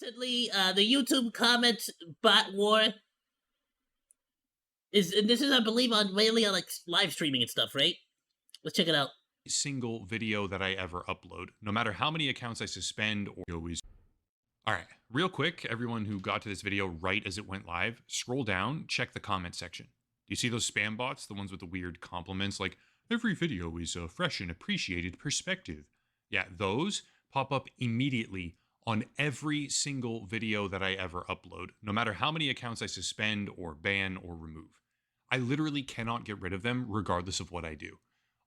Unfortunately, the YouTube comment bot war and this is, I believe, on mainly on like live streaming and stuff, right? Let's check it out. Single video that I ever upload, no matter how many accounts I suspend or always. All right, real quick, everyone who got to this video right as it went live, scroll down, check the comment section. Do you see those spam bots, the ones with the weird compliments like, every video is a fresh and appreciated perspective? Yeah, those pop up immediately on every single video that I ever upload, no matter how many accounts I suspend or ban or remove. I literally cannot get rid of them regardless of what I do.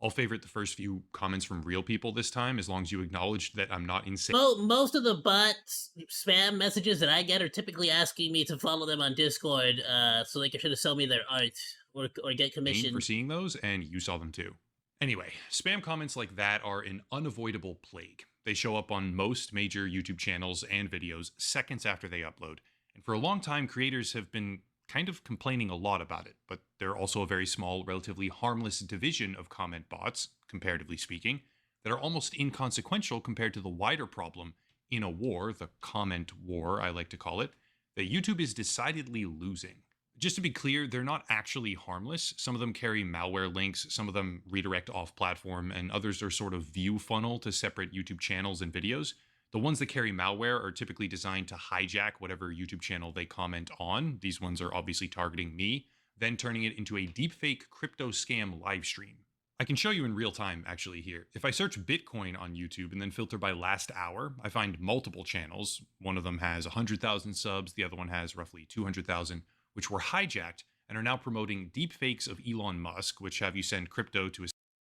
I'll favorite the first few comments from real people this time, as long as you acknowledge that I'm not insane. Most of the bots spam messages that I get are typically asking me to follow them on Discord, so they can try to sell me their art or get commission for seeing those, and you saw them too. Anyway, spam comments like that are an unavoidable plague. They show up on most major YouTube channels and videos seconds after they upload, and for a long time, creators have been kind of complaining a lot about it, but they're also a very small, relatively harmless division of comment bots, comparatively speaking, that are almost inconsequential compared to the wider problem in a war, the comment war, I like to call it, that YouTube is decidedly losing. Just to be clear, they're not actually harmless. Some of them carry malware links, some of them redirect off-platform, and others are sort of view funnel to separate YouTube channels and videos. The ones that carry malware are typically designed to hijack whatever YouTube channel they comment on. These ones are obviously targeting me, then turning it into a deepfake crypto scam live stream. I can show you in real time, actually, here. If I search Bitcoin on YouTube and then filter by last hour, I find multiple channels. One of them has 100,000 subs, the other one has roughly 200,000, which were hijacked and are now promoting deepfakes of Elon Musk, which have you send crypto to a.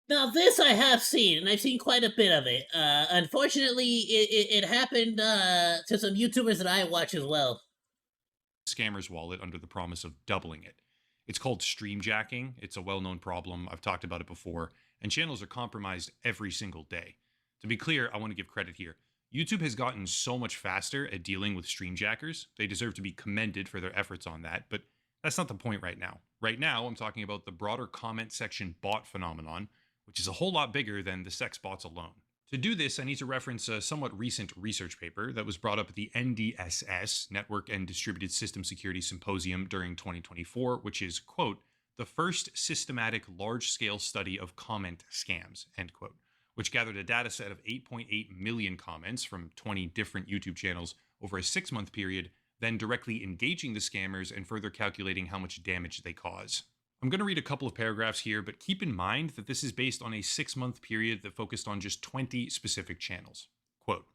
Now, this I have seen, and I've seen quite a bit of it. Unfortunately, it happened to some YouTubers that I watch as well. Scammer's wallet under the promise of doubling it. It's called stream jacking. It's a well-known problem. I've talked about it before, and channels are compromised every single day. To be clear, I want to give credit here. YouTube has gotten so much faster at dealing with stream jackers. They deserve to be commended for their efforts on that, but that's not the point right now. Right now, I'm talking about the broader comment section bot phenomenon, which is a whole lot bigger than the sex bots alone. To do this, I need to reference a somewhat recent research paper that was brought up at the NDSS, Network and Distributed System Security Symposium during 2024, which is, quote, the first systematic large-scale study of comment scams, end quote, which gathered a data set of 8.8 million comments from 20 different YouTube channels over a 6-month period, then directly engaging the scammers and further calculating how much damage they cause. I'm going to read a couple of paragraphs here, but keep in mind that this is based on a 6-month period that focused on just 20 specific channels. Quote,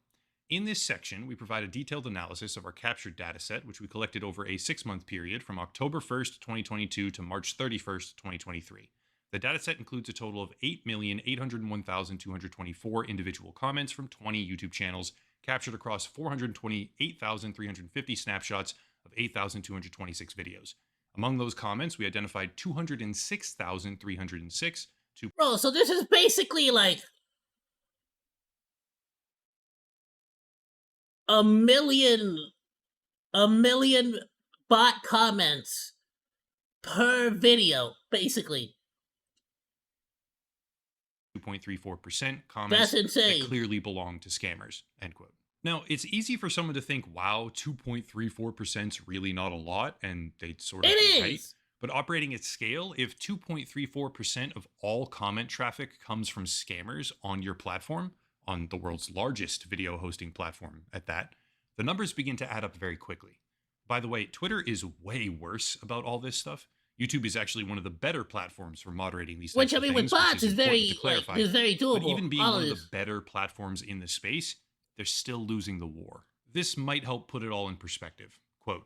in this section, we provide a detailed analysis of our captured dataset, which we collected over a 6-month period from October 1st, 2022 to March 31st, 2023. The dataset includes a total of 8,801,224 individual comments from 20 YouTube channels, captured across 428,350 snapshots of 8,226 videos. Among those comments, we identified 206,306 to. Bro, so this is basically like a million bot comments per video, basically. 2.34% comments That's insane. that clearly belong to scammers, end quote. Now, it's easy for someone to think, wow, 2.34% is really not a lot, and they'd sort of be right. But operating at scale, if 2.34% of all comment traffic comes from scammers on your platform, on the world's largest video hosting platform at that, the numbers begin to add up very quickly. By the way, Twitter is way worse about all this stuff. YouTube is actually one of the better platforms for moderating these types of things. With bots is very doable. But even being one of the better platforms in the space, they're still losing the war. This might help put it all in perspective. Quote,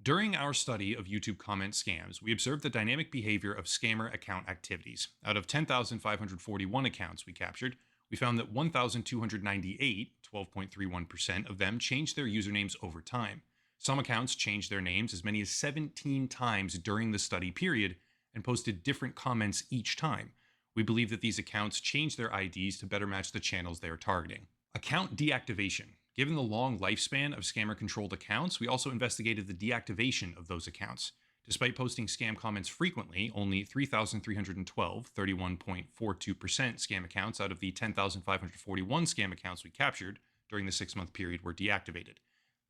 during our study of YouTube comment scams, we observed the dynamic behavior of scammer account activities. Out of 10,541 accounts we captured, we found that 1,298, 12.31% of them changed their usernames over time. Some accounts changed their names as many as 17 times during the study period and posted different comments each time. We believe that these accounts changed their IDs to better match the channels they are targeting. Account deactivation. Given the long lifespan of scammer-controlled accounts, we also investigated the deactivation of those accounts. Despite posting scam comments frequently, only 3,312, 31.42% scam accounts out of the 10,541 scam accounts we captured during the 6-month period were deactivated.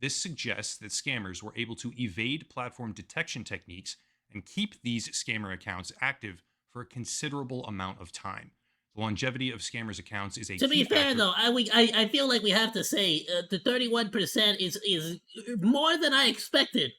This suggests that scammers were able to evade platform detection techniques and keep these scammer accounts active for a considerable amount of time. The longevity of scammers' accounts is a To be key fair, factor though, I feel like we have to say the 31% is more than I expected.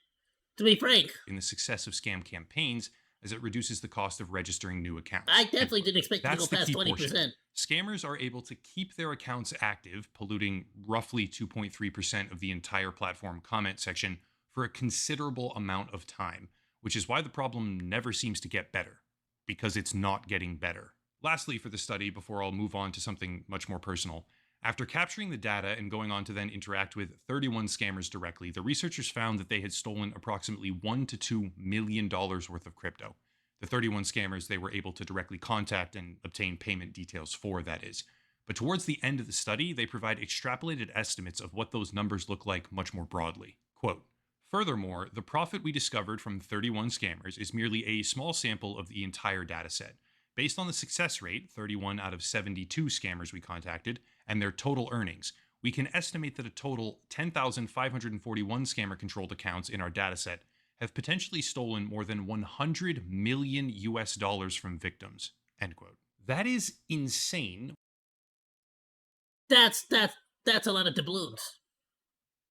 To be frank, in the success of scam campaigns, as it reduces the cost of registering new I accounts. End definitely quote. didn't expect it to go That's the past key portion. 20%. Scammers are able to keep their accounts active, polluting roughly 2.3% of the entire platform comment section for a considerable amount of time, which is why the problem never seems to get better, because it's not getting better. Lastly, for the study, before I'll move on to something much more personal, after capturing the data and going on to then interact with 31 scammers directly, the researchers found that they had stolen approximately $1 to $2 million worth of crypto. The 31 scammers they were able to directly contact and obtain payment details for, that is. But towards the end of the study, they provide extrapolated estimates of what those numbers look like much more broadly. Quote, furthermore, the profit we discovered from 31 scammers is merely a small sample of the entire dataset. Based on the success rate, 31 out of 72 scammers we contacted, and their total earnings, we can estimate that a total 10,541 scammer-controlled accounts in our dataset have potentially stolen more than 100 million US dollars from victims. End quote. That is insane. That's a lot of doubloons.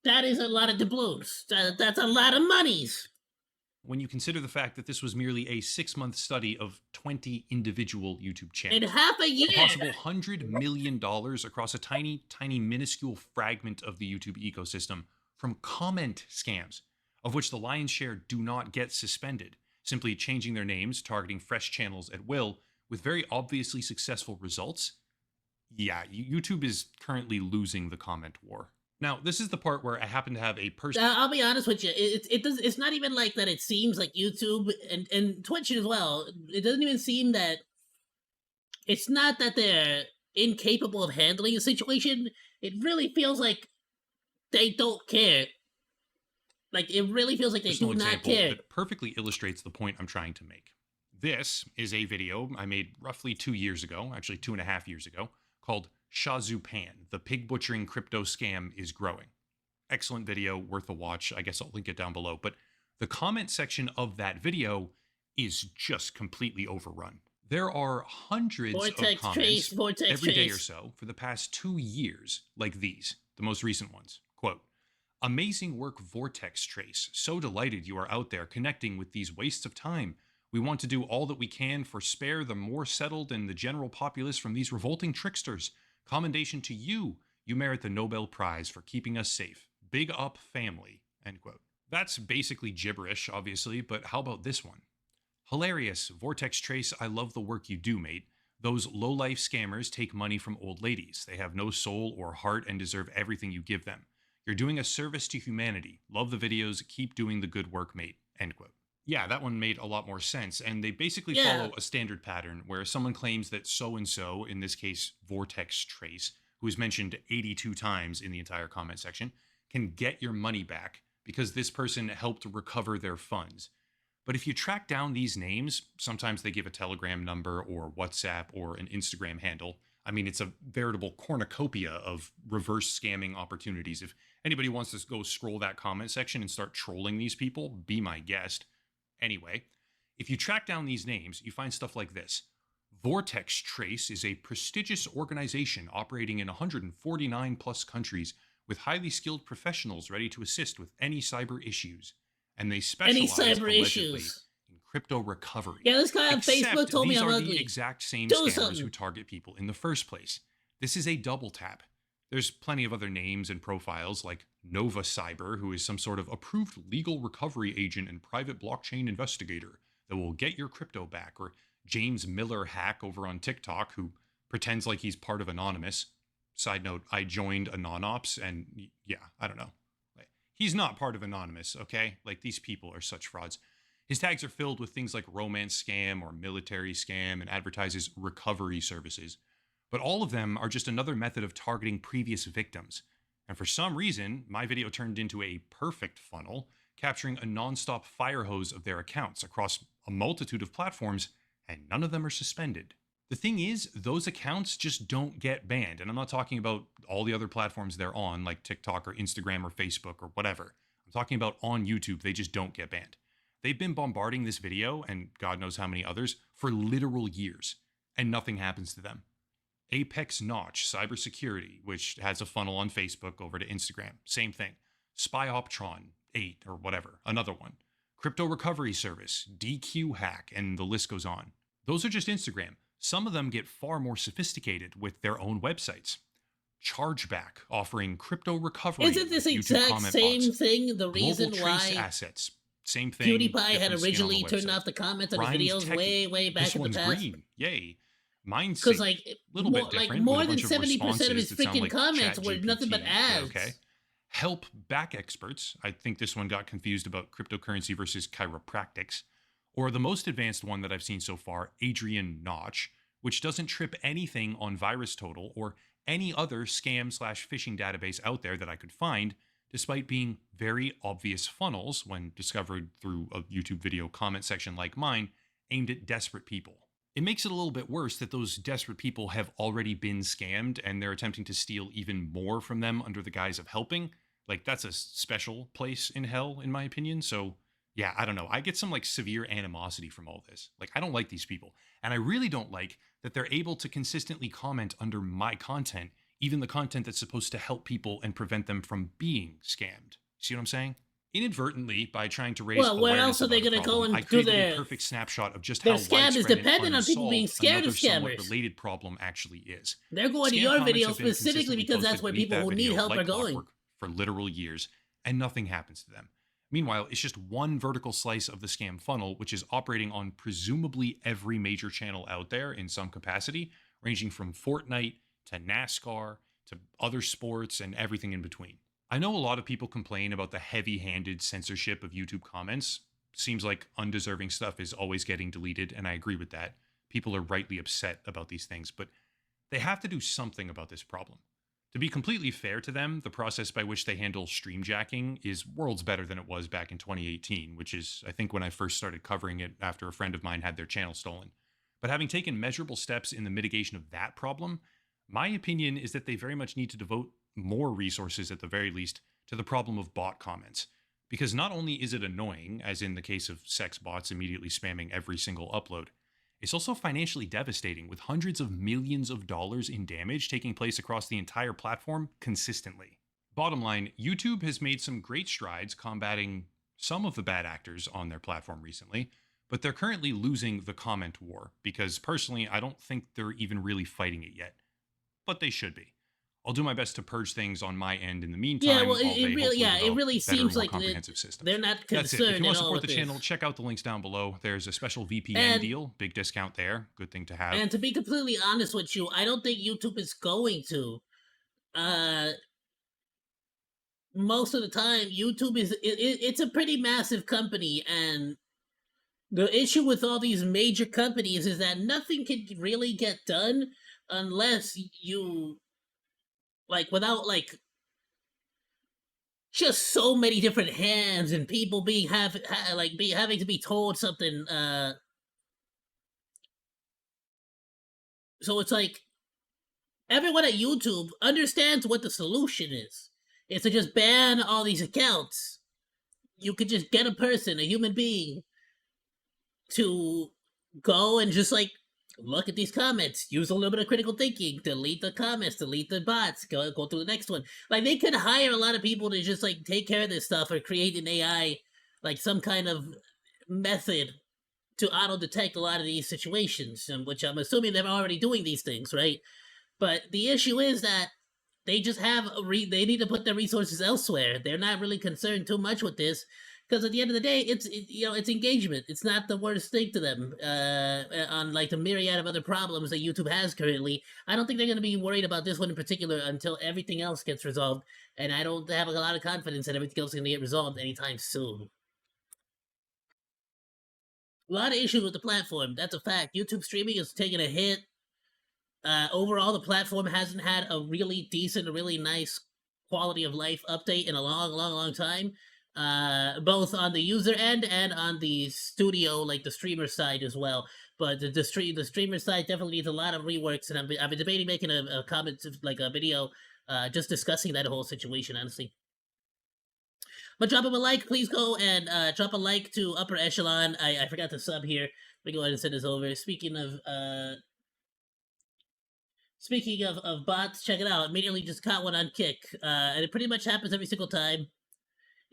That is a lot of doubloons. That's a lot of monies. When you consider the fact that this was merely a 6-month study of 20 individual YouTube channels. In half a year. A possible $100 million across a tiny, minuscule fragment of the YouTube ecosystem from comment scams, of which the lion's share do not get suspended, simply changing their names, targeting fresh channels at will, with very obviously successful results. Yeah, YouTube is currently losing the comment war. Now, this is the part where I happen to have a person. I'll be honest with you. It's not even like that. It seems like YouTube and Twitch as well. It doesn't even seem that. It's not that they're incapable of handling the situation. It really feels like they don't care. Like it really feels like they do not care. That perfectly illustrates the point I'm trying to make. This is a video I made roughly 2 years ago, actually 2.5 years ago, called Shazupan, the pig butchering crypto scam is growing. Excellent video, worth a watch. I guess I'll link it down below. But the comment section of that video is just completely overrun. There are hundreds of comments every day or so for the past 2 years like these, the most recent ones. Quote, amazing work, Vortex Trace. So delighted you are out there connecting with these wastes of time. We want to do all that we can for spare the more settled and the general populace from these revolting tricksters. Commendation to you. You merit the Nobel Prize for keeping us safe. Big up, family. End quote. That's basically gibberish, obviously, but how about this one? Hilarious. Vortex Trace, I love the work you do, mate. Those low-life scammers take money from old ladies. They have no soul or heart and deserve everything you give them. You're doing a service to humanity. Love the videos. Keep doing the good work, mate. End quote. Yeah, that one made a lot more sense. And they basically follow a standard pattern where someone claims that so-and-so, in this case, Vortex Trace, who is mentioned 82 times in the entire comment section, can get your money back because this person helped recover their funds. But if you track down these names, sometimes they give a Telegram number or WhatsApp or an Instagram handle. I mean, it's a veritable cornucopia of reverse scamming opportunities. If anybody wants to go scroll that comment section and start trolling these people, be my guest. Anyway, if you track down these names, you find stuff like this. Vortex Trace is a prestigious organization operating in 149 plus countries with highly skilled professionals ready to assist with any cyber issues. And they specialize allegedly in crypto recovery. Yeah, this guy on Facebook told me I'm ugly. These are the exact same scammers who target people in the first place. This is a double tap. There's plenty of other names and profiles like Nova Cyber, who is some sort of approved legal recovery agent and private blockchain investigator that will get your crypto back, or James Miller Hack over on TikTok, who pretends like he's part of Anonymous. Side note, I joined Anonops, and yeah, I don't know. He's not part of Anonymous, okay? Like, these people are such frauds. His tags are filled with things like romance scam or military scam and advertises recovery services. But all of them are just another method of targeting previous victims. And for some reason, my video turned into a perfect funnel, capturing a nonstop fire hose of their accounts across a multitude of platforms, and none of them are suspended. The thing is, those accounts just don't get banned. And I'm not talking about all the other platforms they're on, like TikTok or Instagram or Facebook or whatever. I'm talking about on YouTube, they just don't get banned. They've been bombarding this video, and God knows how many others, for literal years, and nothing happens to them. Apex Notch Cybersecurity, which has a funnel on Facebook over to Instagram, same thing. SpyOptron 8 or whatever, another one. Crypto Recovery Service, DQ Hack, and the list goes on. Those are just Instagram. Some of them get far more sophisticated with their own websites. Chargeback, offering crypto recovery. Isn't this with YouTube exact comment same bots. thing the Global reason trace why assets. Same thing. PewDiePie had different skin on the originally turned website. off the comments on his Rhymed videos techie. way back This in the one's past? green. Yay. Mine's Because a like little more, bit different. like with more a than bunch of 70% of his responses that sound freaking like comments were ChatGPT, nothing but but ads. okay. Help back experts. I think this one got confused about cryptocurrency versus chiropractics. Or the most advanced one that I've seen so far, Adrian Notch, which doesn't trip anything on VirusTotal or any other scam/phishing database out there that I could find, despite being very obvious funnels when discovered through a YouTube video comment section like mine, aimed at desperate people. It makes it a little bit worse that those desperate people have already been scammed and they're attempting to steal even more from them under the guise of helping. Like, that's a special place in hell, in my opinion. So, yeah, I don't know. I get some like severe animosity from all this. Like, I don't like these people. And I really don't like that they're able to consistently comment under my content, even the content that's supposed to help people and prevent them from being scammed. See what I'm saying? Inadvertently, by trying to raise Well, where awareness else are they about a going to go problem, and I do created their a perfect snapshot of just their how scam is widespread and dependent on people being unsolved scared of another somewhat scammers. related problem actually is. They're going to Scam your comments video have been specifically consistently because that's posted where beneath people that who need video help like are going. clockwork for literal years, and nothing happens to them. Meanwhile, it's just one vertical slice of the scam funnel, which is operating on presumably every major channel out there in some capacity, ranging from Fortnite to NASCAR to other sports and everything in between. I know a lot of people complain about the heavy-handed censorship of YouTube comments. Seems like undeserving stuff is always getting deleted, and I agree with that. People are rightly upset about these things, but they have to do something about this problem. To be completely fair to them, the process by which they handle stream jacking is worlds better than it was back in 2018, which is, I think, when I first started covering it after a friend of mine had their channel stolen. But having taken measurable steps in the mitigation of that problem, my opinion is that they very much need to devote more resources, at the very least, to the problem of bot comments. Because not only is it annoying, as in the case of sex bots immediately spamming every single upload, it's also financially devastating, with hundreds of millions of dollars in damage taking place across the entire platform consistently. Bottom line, YouTube has made some great strides combating some of the bad actors on their platform recently, but they're currently losing the comment war, because personally, I don't think they're even really fighting it yet. But they should be. I'll do my best to purge things on my end in the meantime. Yeah, well, while it they really, hopefully yeah, it develop really better, seems more like comprehensive systems. they're not That's it. If concerned you want at to all support with the channel, this. check out the links down below. There's a special VPN And- deal, big discount there. Good thing to have. And to be completely honest with you, I don't think YouTube is going to. Most of the time, YouTube it's a pretty massive company, and the issue with all these major companies is that nothing can really get done unless you without just so many different hands and people being having to be told something. So it's like everyone at YouTube understands what the solution is. It's to just ban all these accounts. You could just get a person, a human being, to go and just look at these comments, use a little bit of critical thinking, delete the comments, delete the bots, go to the next one. Like, they could hire a lot of people to just take care of this stuff, or create an AI, some kind of method to auto detect a lot of these situations, which I'm assuming they're already doing these things, right? But the issue is that they just have they need to put their resources elsewhere. They're not really concerned too much with this, because at the end of the day, it's engagement. It's not the worst thing to them. On the myriad of other problems that YouTube has currently, I don't think they're going to be worried about this one in particular until everything else gets resolved. And I don't have a lot of confidence that everything else is going to get resolved anytime soon. A lot of issues with the platform. That's a fact. YouTube streaming is taking a hit. Overall, the platform hasn't had a really decent, really nice quality of life update in a long time. Both on the user end and on the studio, the streamer side as well. But the streamer side definitely needs a lot of reworks, and I've been debating making a comment, like a video, just discussing that whole situation, honestly. But drop him a like, please go and drop a like to Upper Echelon. I forgot to sub here. Let me go ahead and send this over. Speaking of bots, check it out. Immediately just caught one on Kick, and it pretty much happens every single time.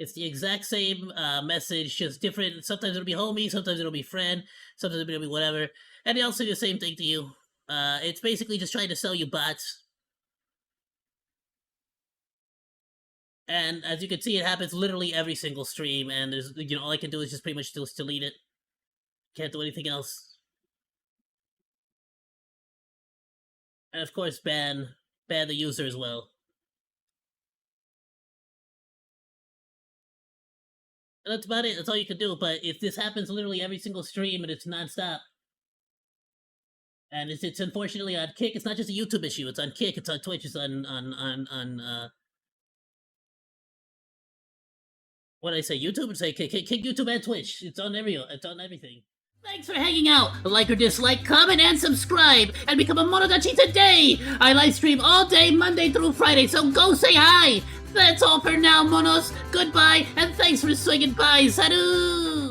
It's the exact same message, just different. Sometimes it'll be homie, sometimes it'll be friend, sometimes it'll be whatever, and they all say the same thing to you. It's basically just trying to sell you bots. And as you can see, it happens literally every single stream, and there's, all I can do is just pretty much just delete it. Can't do anything else. And of course, ban the user as well. And that's about it. That's all you can do. But if this happens literally every single stream and it's nonstop, and it's unfortunately on Kick, it's not just a YouTube issue. It's on Kick. It's on Twitch. It's on what did I say? YouTube? Say Kick YouTube and Twitch. It's on everything. Thanks for hanging out. Like or dislike, comment, and subscribe, and become a Monodachi today! I live stream all day, Monday through Friday, so go say hi! That's all for now, Monos. Goodbye, and thanks for swinging by. Salut!